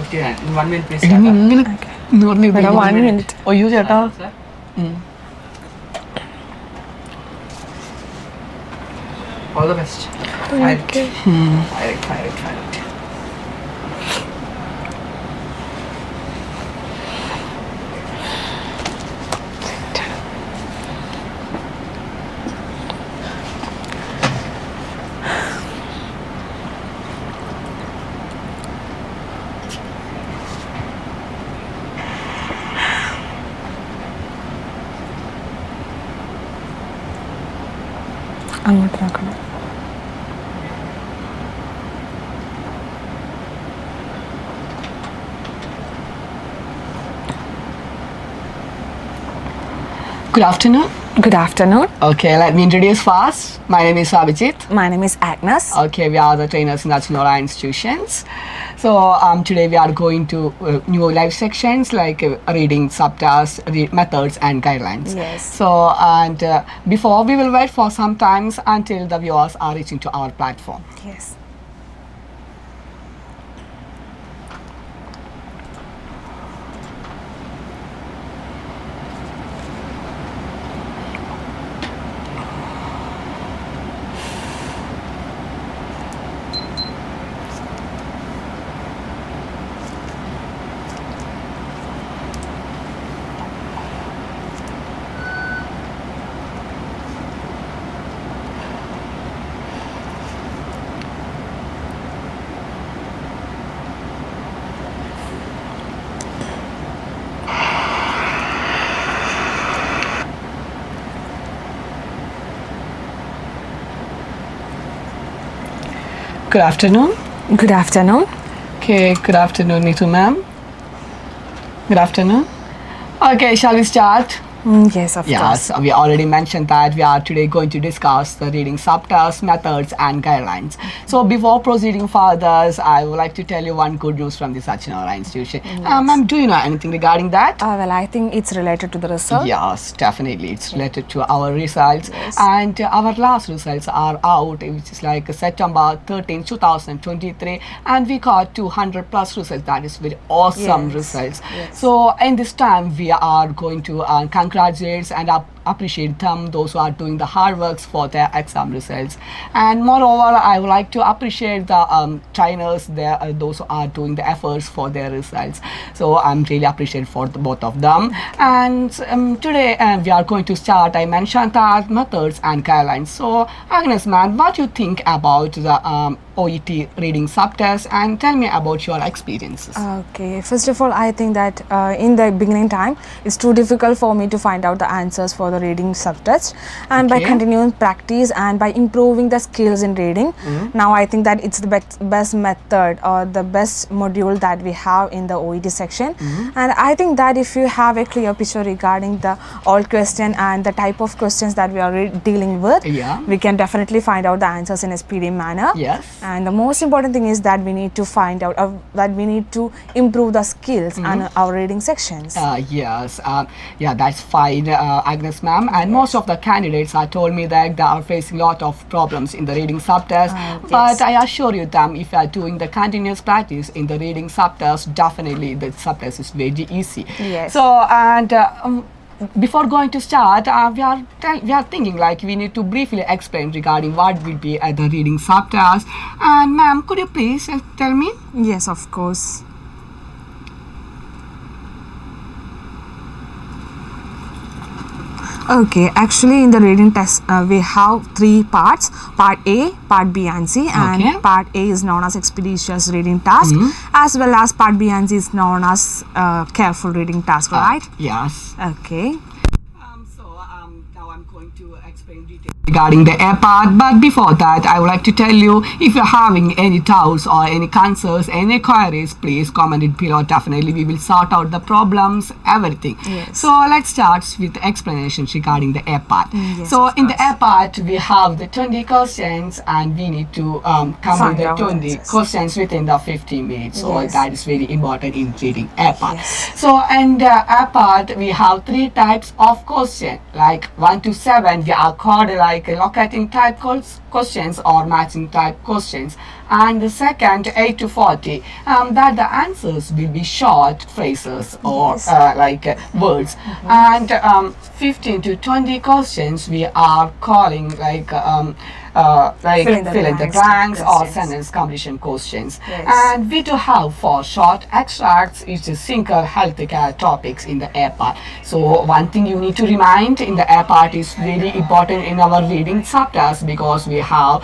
59. In 1 minute, please. ഇങ്ങനെ 1 minute. അയ്യോ ചേട്ടാ. All the best. Okay. Right. അങ്ങോട്ട് നോക്കണം. Good afternoon. Good afternoon. Okay, let me introduce first. My name is Abhijit. My name is Agnes. Okay, we are the trainers in AJINORAH Institutions. So today we are going to new live sections like reading subtasks, methods and guidelines. Yes. So and before we will wait for some times until the viewers are reaching to our platform. Yes. Good afternoon. Good afternoon. Okay, good afternoon, Neetu ma'am. Good afternoon. Okay, shall we start? Yes, of Yes, course. we already mentioned that we are today going to discuss the reading subtasks, methods and guidelines. So before proceeding further, I would like to tell you one good news from this AJINORAH Institution. Ma'am, do you know anything regarding that? Well, I think it's related to the result. Yes, definitely. It's related to our results. Yes. And our last results are out, which is like September 13, 2023. And we got 200 plus results. That is very awesome Yes. results. Yes. So in this time, we are going to congratulate and appreciate them, those who are doing the hard works for their exam results. And moreover, I would like to appreciate the trainers, those who are doing the efforts for their results. So I'm really appreciative for both of them. And today we are going to start. I mentioned that methods and guidelines. So Agnes, man, what do you think about the OET reading subtest, and tell me about your experiences. Okay, first of all, I think that in the beginning time, it's too difficult for me to find out the answers for the reading subtest, and by Okay. continuing practice and by improving the skills in reading, now I think that it's the best method or the best module that we have in the OET section. And I think that if you have a clear picture regarding the all question and the type of questions that we are dealing with, Yeah. we can definitely find out the answers in a speedy manner. Yes. And the most important thing is that we need to find out that we need to improve the skills and our reading sections. Yes, yeah, that's fine, Agnes ma'am. And most of the candidates are told me that they are facing a lot of problems in the reading subtest. But Yes. I assure you them, if you are doing the continuous practice in the reading subtest, definitely the subtest is very easy. Yes. So and before going to start, we are thinking like we need to briefly explain regarding what will be the reading subtest. And ma'am, could you please tell me? Yes, of course. Okay, actually in the reading test we have 3 parts: part A, part B and C. And Okay. part A is known as expeditious reading task, as well as part B and C is known as careful reading task, right? Yes. Okay. Now I'm going to explain details regarding the A part, but before that I would like to tell you, if you're having any doubts or any concerns, any queries, please comment it below. Definitely we will sort out the problems, everything. Yes. So let's start with the explanations regarding the A part. Yes, So of in the A part we have the 20 questions and we need to complete Find the out 20 answers. questions within the 15 minutes. So Yes. that is very important in reading A part. Yes. So in the A part we have 3 types of question, like 1 to 7 we are called like locating type questions or matching type questions, and the second 8 to 40. That the answers will be short phrases or Yes. words. And 15 to 20 questions we are calling fill in the blanks or questions. sentence completion questions. Yes. And we do have for short extracts is a single healthcare topics in the air part. So one thing you need to remind in the air part is very important in our reading chapters, because we have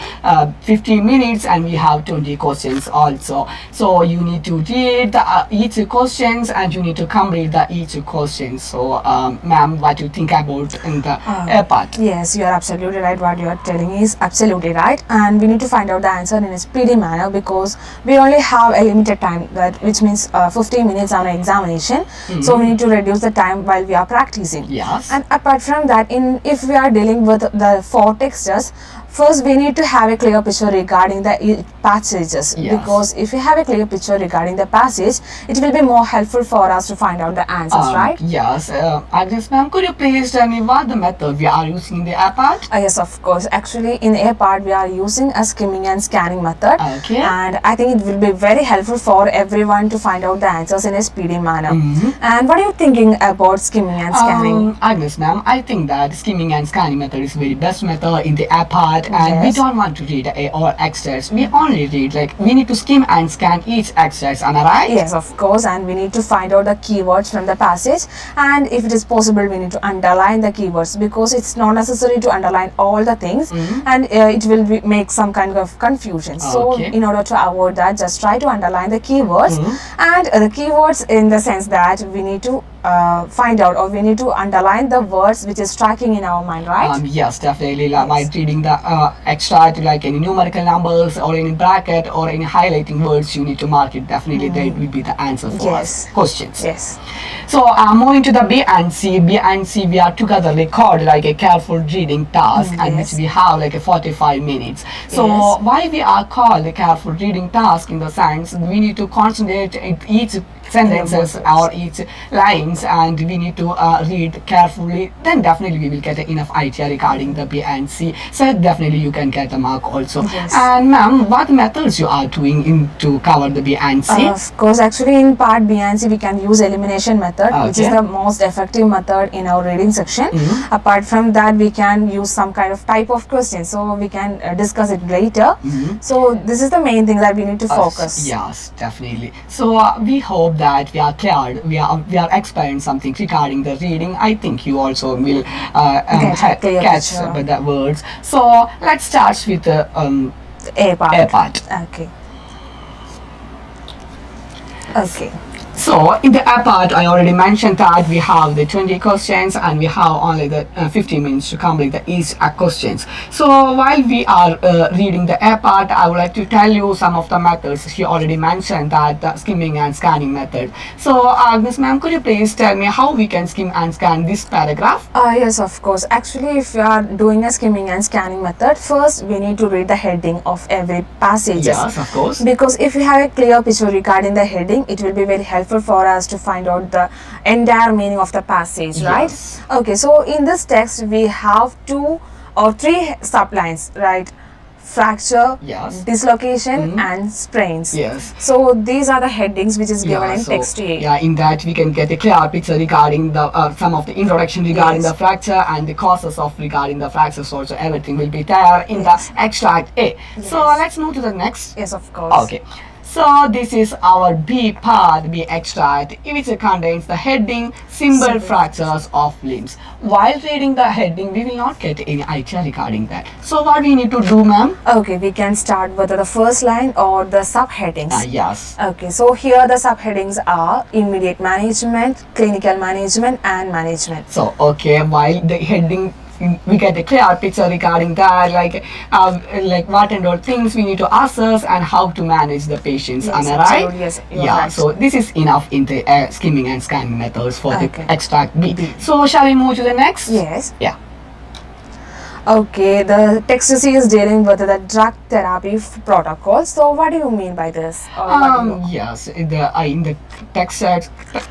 15 minutes and we have 20 questions also. So you need to read each questions and you need to complete each question. So ma'am, what do you think about in the air part? Yes, you are absolutely right. What you are telling is absolutely right, and we need to find out the answer in a speedy manner because we only have a limited time, which means 15 minutes on an examination. So we need to reduce the time while we are practicing. Yes. And apart from that, if we are dealing with the 4 textures, first we need to have a clear picture regarding the passages. Yes. Because if you have a clear picture regarding the passage, it will be more helpful for us to find out the answers, right? Yes. Agnes ma'am, could you please tell me what the method we are using in the air part? Yes, of course. Actually, in A part, we are using a skimming and scanning method. Okay. And I think it will be very helpful for everyone to find out the answers in a speedy manner. And what are you thinking about skimming and scanning? Agnes ma'am, I think that skimming and scanning method is very best method in the air part, and we Yes. don't want to read all excerpts. We only read we need to skim and scan each excerpt. Am I right? Yes, of course. And we need to find out the keywords from the passage. And if it is possible, we need to underline the keywords because it's not necessary to underline all the things, and it will make some kind of confusion. So Okay. in order to avoid that, just try to underline the keywords. And the keywords in the sense that we need to find out, or we need to underline the words which is striking in our mind, right? Yes, definitely. By reading the extract, like any numerical numbers or any bracket or any highlighting words, you need to mark it. Definitely, that will be the answer for Yes. us questions. Yes. So moving to the B and C. B and C, we are together record like a careful reading task, and which Yes. we have like a 45 minutes. So Yes. why we are called a careful reading task in the sense we need to concentrate in each sentences or each lines, and we need to read carefully. Then definitely we will get enough idea regarding the B and C. So definitely you can get a mark also. Yes. And ma'am, what methods you are doing to cover the B and C? Of course, actually in part B and C we can use elimination method, which is Okay. the most effective method in our reading section. Apart from that, we can use some kind of type of question, so we can discuss it later. So this is the main thing that we need to focus. Yes, definitely. So we hope that we are cleared. We are explaining something regarding the reading. I think you also will Get a clear catch picture. the words. So let's start with the A part. A part. Okay. Okay. So in the A part, I already mentioned that we have the 20 questions and we have only the 15 minutes to complete each questions. So while we are reading the A part, I would like to tell you some of the methods. She already mentioned that the skimming and scanning method. So Agnes ma'am, could you please tell me how we can skim and scan this paragraph? Yes, of course. Actually, if you are doing a skimming and scanning method, first we need to read the heading of every passage. Yes, of course. Because if you have a clear picture regarding the heading, it will be very helpful for us to find out the entire meaning of the passage, right? Yes. Okay, so in this text we have 2 or 3 sublines, right? Fracture, Yes. dislocation, and sprains. Yes. So these are the headings which is given in so, text A. yeah, in that we can get a clear picture regarding the some of the introduction regarding Yes. the fracture and the causes of regarding the fractures. Also, everything will be there in Yes. the extract A. So Yes. let's move to the next. Yes, of course. Okay. So this is our B part, B extract, which contains the heading simple fractures of limbs. While reading the heading, we will not get any idea regarding that. So what we need to do, ma'am? Okay, we can start with the first line or the subheadings. Yes. Okay, so here the subheadings are immediate management, clinical management, and management. So okay, while the heading, we get a clear picture regarding that, like what and all things we need to assess and how to manage the patients. Yes, Am I right? absolutely, yes, you're Yeah. right. So this is enough in the skimming and scanning methods for Okay. the extract B. So shall we move to the next? Yes. Yeah. Okay, the text is dealing with the drug therapy protocol. So, what do you mean by this? Or what do you- Yes, in the text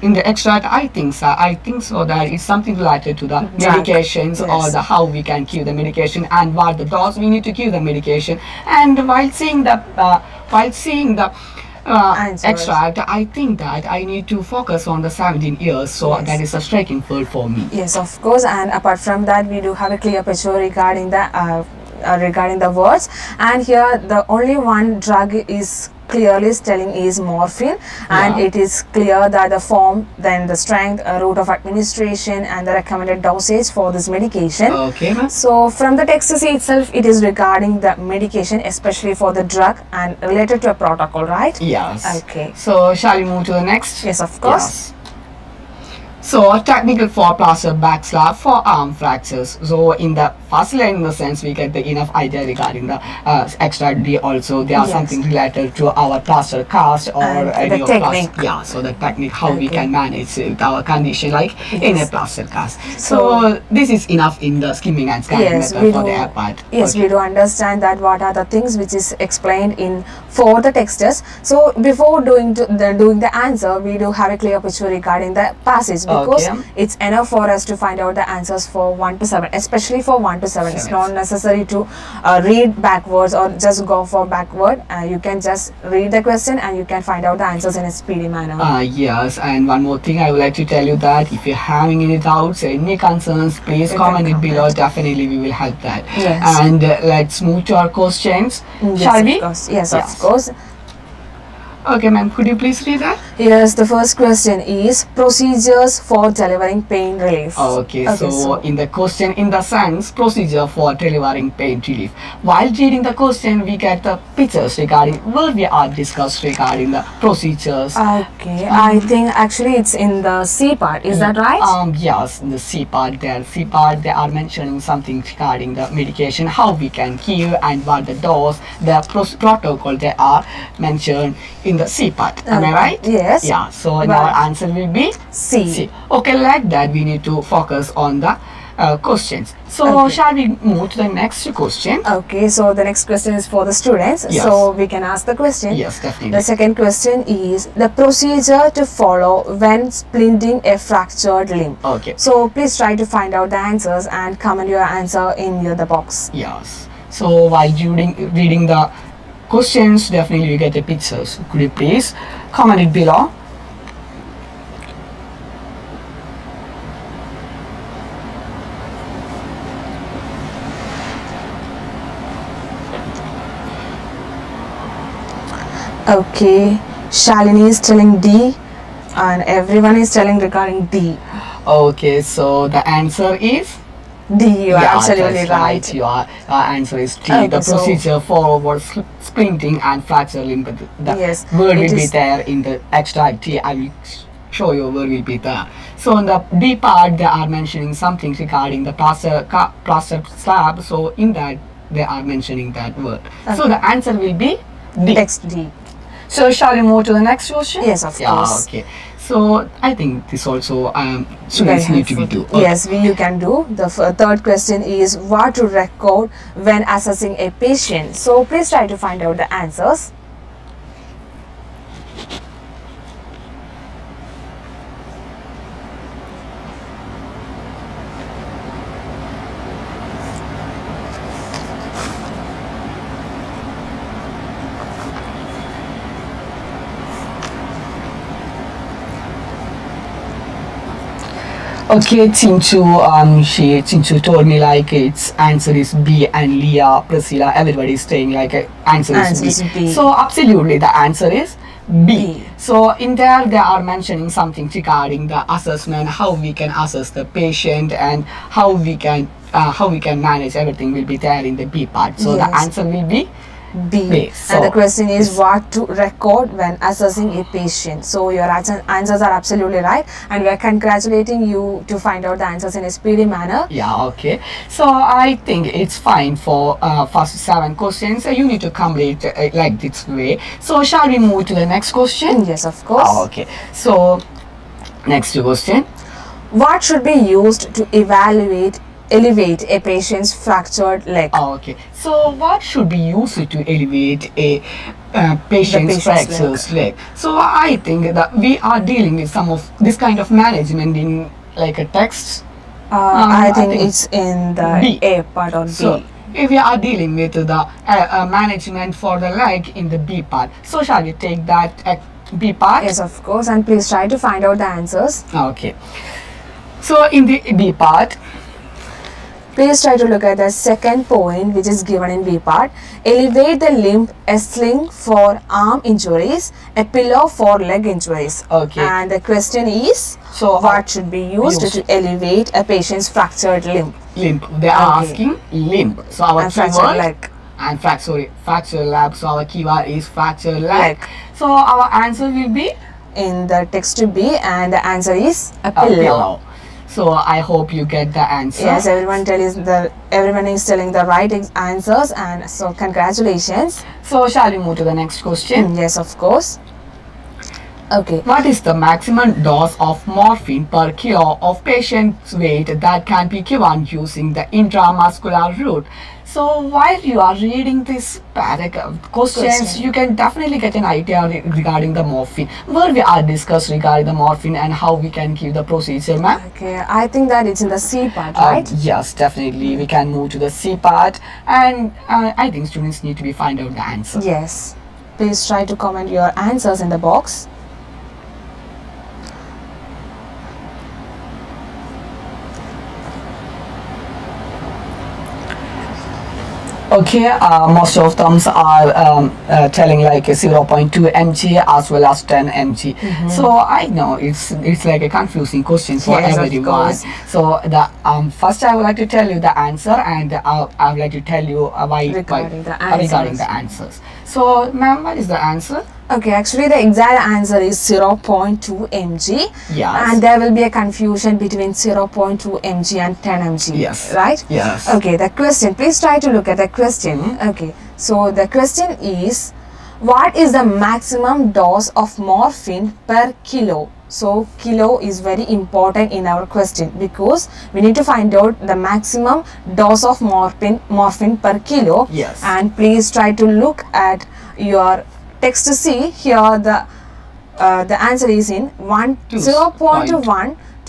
in the extract, I think so that it's something related to the medications or yes. the how we can give the medication and what the dose we need to give the medication. And while seeing the Answers. extract, I think that I need to focus on the 17 years. So Yes. that is a striking field for me. Yes, of course. And apart from that, we do have a clear picture regarding the words. And here, the only one drug is clearly telling is morphine, and Yeah. it is clear that the form, then the strength, route of administration, and the recommended dosage for this medication. Okay, ma'am. So from the text itself, it is regarding the medication, especially for the drug and related to a protocol, right? Yes. Okay. So shall we move to the next? Yes, of course. Yes. So technical for plaster back slab for arm fractures. So in the first line, in the sense, we get the enough idea regarding the extra D. Also, there are Yes. something related to our plaster cast or And any the of technique. Yeah. So the technique, how we Okay. can manage our condition like in a Yes. plaster cast. So- So this is enough in the skimming and scanning Yes, method we for do. the part. Yes, Okay. we do understand that what are the things which is explained in for the texters. So before doing the answer, we do have a clear picture regarding the passage, because Okay. it's enough for us to find out the answers for 1 to 7, especially for 1 to 7. It's not necessary to read backwards or just go for backward. You can just read the question and you can find out the answers in a speedy manner. Yes, and one more thing I would like to tell you that if you're having any doubts, any concerns, please You comment can it below. comment. Definitely we will help that. Yes. And let's move to our questions. Yes, Shall we? of course. Yes, of course. Okay, ma'am, could you please read that? Yes, the first question is procedures for delivering pain relief. Okay, so in the question, in the sense, procedure for delivering pain relief. While reading the question, we get the pictures regarding where we are discussed regarding the procedures. Okay, I think actually it's in the C part. Is that right? Yes, in the C part there. C part, they are mentioning something regarding the medication, how we can give and what the dose, the protocol they are mentioned in the C part. Am I right? Yes. Yeah, so But- our answer will be C. C. Okay, like that, we need to focus on the questions. So, Okay. shall we move to the next question? Okay, so the next question is for the students. Yes. So we can ask the question. Yes, definitely. The second question is the procedure to follow when splinting a fractured limb. Okay. So please try to find out the answers and comment your answer in the box. Yes. So while reading the questions, definitely you get the pictures. Could you please comment it below? Okay, Shalini is telling D and everyone is telling regarding D. Okay, so the answer is D, you are absolutely that's right. Your answer is T. Okay, The so- procedure for splinting and fracture limb. The Yes, word it will be is- there in the extract T. I will show you where will be there. So in the D part, they are mentioning something regarding the plaster slab. So in that, they are mentioning that word. So Okay. the answer will be D. Text D. So shall we move to the next question? Yes, of course. Okay. So I think this also students Very need to be do. helpful. Yes, you can do. The third question is what to record when assessing a patient. So please try to find out the answers. Okay, Chinchu told me like its answer is B, and Leah, Priscilla, everybody is saying like answer Answer is is B. B. So absolutely the answer is B. B. So in there they are mentioning something regarding the assessment, how we can assess the patient and how we can manage everything will be there in the B part. So the Yes. answer will be B. B. And So- the question is what to record when assessing a patient. So your answers are absolutely right, and we are congratulating you to find out the answers in a speedy manner. Yeah, okay. So I think it's fine for first 7 questions. You need to complete like this way. So shall we move to the next question? Yes, of course. Okay. So next question. What should be used to evaluate elevate a patient's fractured leg. Okay. So what should be used to elevate a patient's patient's fractured leg? So I think that we are dealing with some of this kind of management in like a text. I think it's in the B. A part or So B. if we are dealing with the management for the leg in the B part, so shall we take that B part? Yes, of course. And please try to find out the answers. Okay. So in the B part, Please try to look at the second point which is given in B part. Elevate the limb, a sling for arm injuries, a pillow for leg injuries. Okay. And the question is, So, what should be used to elevate a patient's fractured limb? limb. They are Okay. asking limb. So our And fractured keyword leg. and fracture leg. So our keyword is fracture leg. Leg. So our answer will be In the text to B, and the answer is a a pillow. pillow. So I hope you get the answer. Yes, everyone is telling the right answers, and so congratulations. So shall we move to the next question? Yes, of course. Okay. What is the maximum dose of morphine per kilo of patient's weight that can be given using the intramuscular route? So while you are reading this questions, you can definitely get an idea regarding the morphine, where we are discussed regarding the morphine and how we can give the procedure, ma'am. Okay, I think that it's in the C part, right? Yes, definitely. We can move to the C part, and I think students need to be find out the answer. Yes. Please try to comment your answers in the box. Okay, most of them are telling like a 0.2 mg as well as 10 mg. So I know it's like a confusing question for Yes, of everyone. course. So the first I would like to tell you the answer, and I would like to tell you Regarding the regarding the answers. So ma'am, what is the answer? Okay, actually the exact answer is 0.2 mg. Yes. And there will be a confusion between 0.2 mg and 10 mg. Yes. Right? Yes. Okay, the question. Please try to look at the question. Okay, so the question is, what is the maximum dose of morphine per kilo? So kilo is very important in our question because we need to find out the maximum dose of morphine per kilo. Yes. And please try to look at your text to see here. The answer is in 0.1 to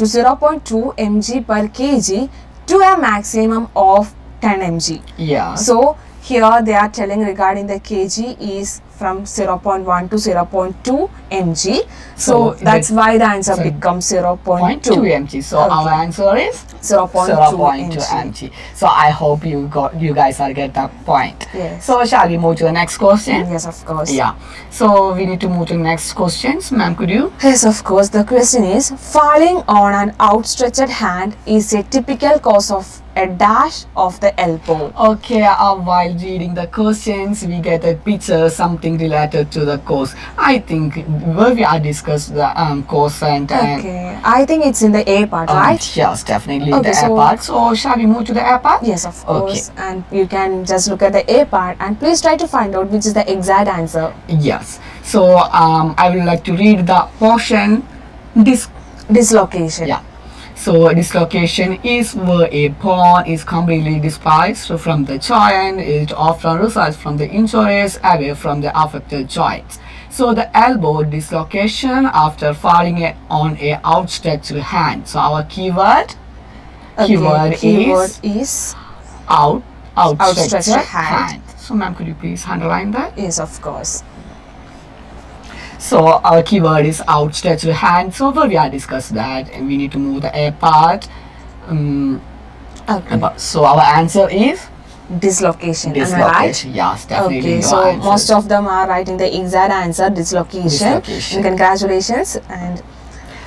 0.2 mg per kg to a maximum of 10 mg. Yeah. So here they are telling regarding the kg is from 0.1 to 0.2 mg. So that's why the answer becomes 0.2 mg. So our answer is 0.2 mg. So I hope you guys are get that point. Yes. So shall we move to the next question? Yes, of course. Yeah. So we need to move to the next questions. Ma'am, could you? Yes, of course. The question is, falling on an outstretched hand is a typical cause of a dash of the elbow. Okay, while reading the questions, we get a picture, something related to the course. I think where we are discussed the course and Okay, I think it's in the A part, right? Yes, definitely Okay, the so- A part. So shall we move to the A part? Yes, of course. Okay. And you can just look at the A part and please try to find out which is the exact answer. Yes. So I would like to read the portion. Dislocation. Yeah. So dislocation is where a bone is completely displaced from the joint. It often results from the injuries away from the affected joints. So the elbow dislocation after falling on a outstretched hand. So our keyword is outstretched hand. hand. So ma'am, could you please underline that? Yes, of course. So our keyword is outstretched hand. So we are discussed that, and we need to move the A part. Okay. So our answer is Dislocation. Am I right? dislocation. Yes, definitely. Okay, your so answer. most of them are writing the exact answer, dislocation. Dislocation. And congratulations. And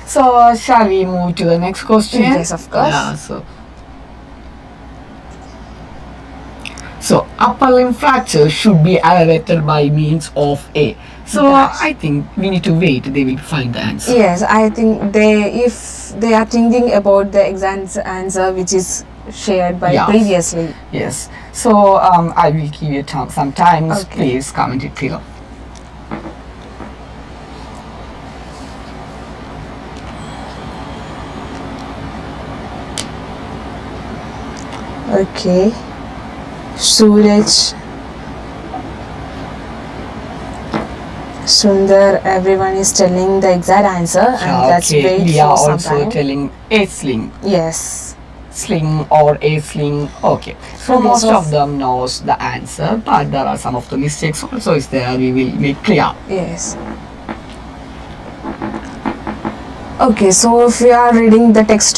So shall we move to the next question? Yes, of course. Yeah, so upper limb fracture should be elevated by means of A. So Dash. I think we need to wait. They will find the answer. yes, I think if they are thinking about the exact answer which is shared by Yes. previously. Yes. So I will give you some time. Okay. Please comment it below. Okay. Suraj, Sundar, everyone is telling the exact answer, and let's wait we for are some also time. telling a sling. Yes. Sling or a sling. Okay. So Okay, most so of them knows the answer, but there are some of the mistakes also is there. We will make clear. Yes. Okay, so if we are reading the text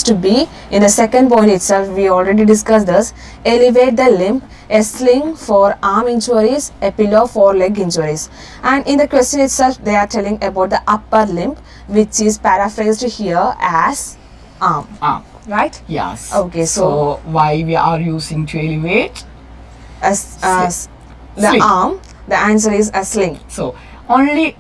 to B, in the second point itself, we already discussed this. Elevate the limb, a sling for arm injuries, a pillow for leg injuries. And in the question itself, they are telling about the upper limb, which is paraphrased here as arm. Right? Yes. Okay, so why we are using to elevate? As the Sling. arm, the answer is a sling. So only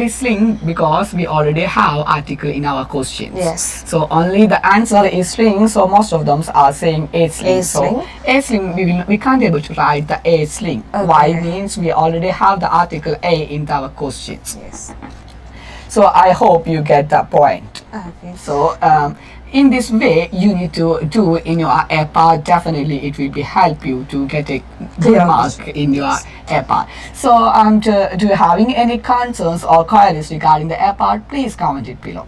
sling because we already have article in our questions. Yes. So only the answer is sling. So most of them are saying a sling. A sling. So a sling we can't able to write the a sling. Okay. Why means we already have the article a in our questions. Yes. So I hope you get that point. Okay. So in this way you need to do in your APA. Definitely it will be help you to get a good Clear. mark in your APA. So do you having any concerns or queries regarding the APA, please comment it below.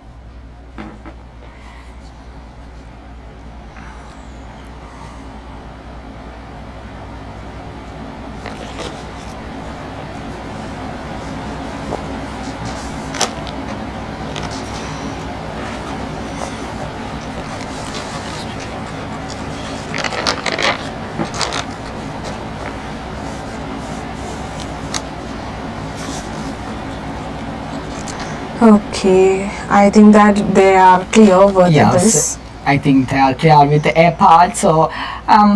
Okay, I think that they are clear with this. I think they are clear with the A part. So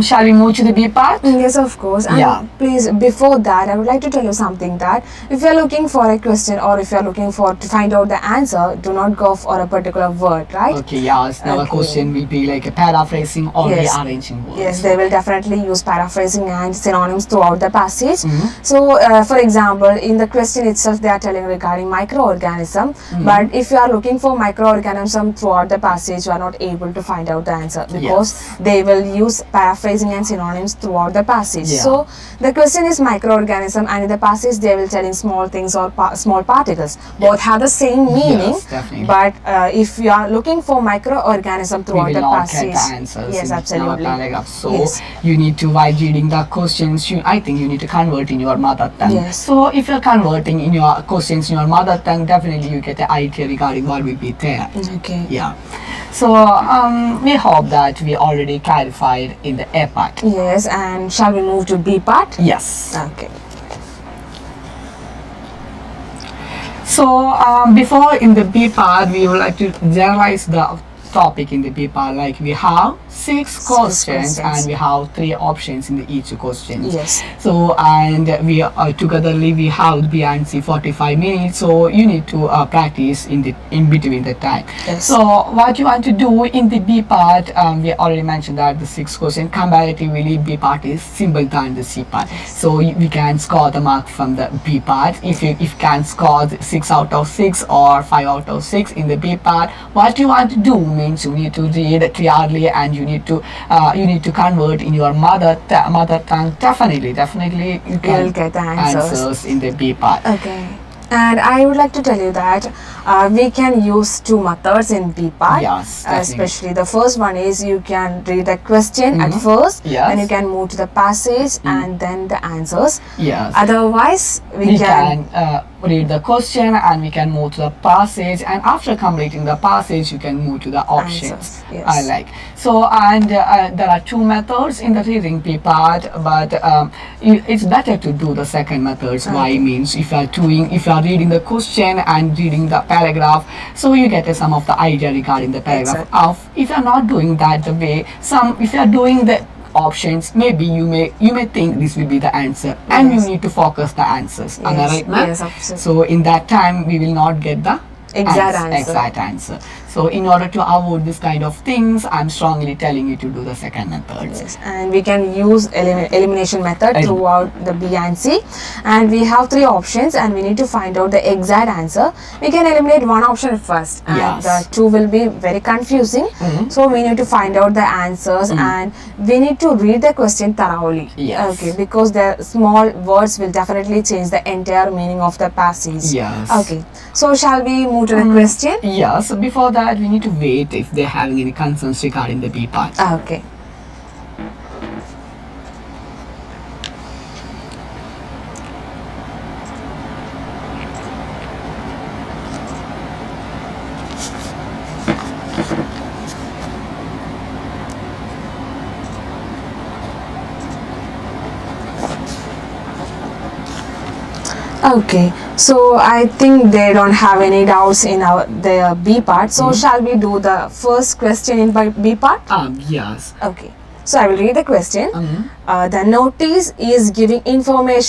shall we move to the B part? Yes, of course. And Yeah. please, before that, I would like to tell you something that if you are looking for a question or if you are looking for to find out the answer, do not go for a particular word, right? Okay, yes. Now a Okay. question will be like a paraphrasing or Yes. rearranging words. Yes, they will definitely use paraphrasing and synonyms throughout the passage. Mm-hmm. So, for example, in the question itself, they are telling regarding microorganism. Mm-hmm. But if you are looking for microorganism throughout the passage, you are not able to find out the answer because they will use paraphrasing and synonyms throughout the passage. Yeah. So, the question is microorganism, and in the passage, they will telling small things or small particles. Both have the same meaning. Yes, definitely. But if you are looking for microorganism We throughout will the not passage, get the answers yes, in absolutely. our paragraph. So Yes. you need to, while reading the questions, I think you need to convert in your mother tongue. Yes. So if you're converting in your questions in your mother tongue, definitely you get an idea regarding what will be there. Okay. Yeah. So we hope that we already clarified in the A part. Yes, and shall we move to B part? Yes. Okay. So before in the B part, we would like to generalize the topic in the B part. Like we have six questions and we have 3 options in the each question. Yes. So and we togetherly we have B and C 45 minutes. So you need to practice in between the time. Yes. So what you want to do in the B part, we already mentioned that the 6 question comparatively B part is simpler than the C part. So we can score the mark from the B part. If you can score 6 out of 6 or 5 out of 6 in the B part, what you want to do means you need to read clearly and you need to convert in your mother tongue. Definitely you can You'll get the answers. in the B part. Okay. And I would like to tell you that we can use 2 methods in B part. Yes, definitely. Especially the first one is you can read the question at first, Yes. then you can move to the passage and then the answers. Yes. Otherwise, we can read the question and we can move to the passage, and after completing the passage you can move to the options. Answers, yes. I like. So and there are 2 methods in the reading B part, but it's better to do the second methods. Why means if you are reading the question and reading the paragraph, so you get some of the idea regarding the paragraph. Exactly. If you are not doing that the way, if you are doing the options, maybe you may think this will be the answer, and you need to focus the answers. Am I right, ma'am? Yes, absolutely. So in that time we will not get the Exact answer. exact answer. So in order to avoid this kind of things, I'm strongly telling you to do the second and third. Yes, and we can use elimination method throughout the B and C, and we have 3 options and we need to find out the exact answer. We can eliminate one option first, and Yes. the 2 will be very confusing. So we need to find out the answers and we need to read the question thoroughly. Yes. Okay, because the small words will definitely change the entire meaning of the passage. Yes. Okay, so shall we move to the question? Yes, before that we need to wait if they're having any concerns regarding the B part. Okay. Okay, so I think they don't have any doubts in the B part. So shall we do the first question in B part? Yes. Okay, so I will read the question. The notice is giving information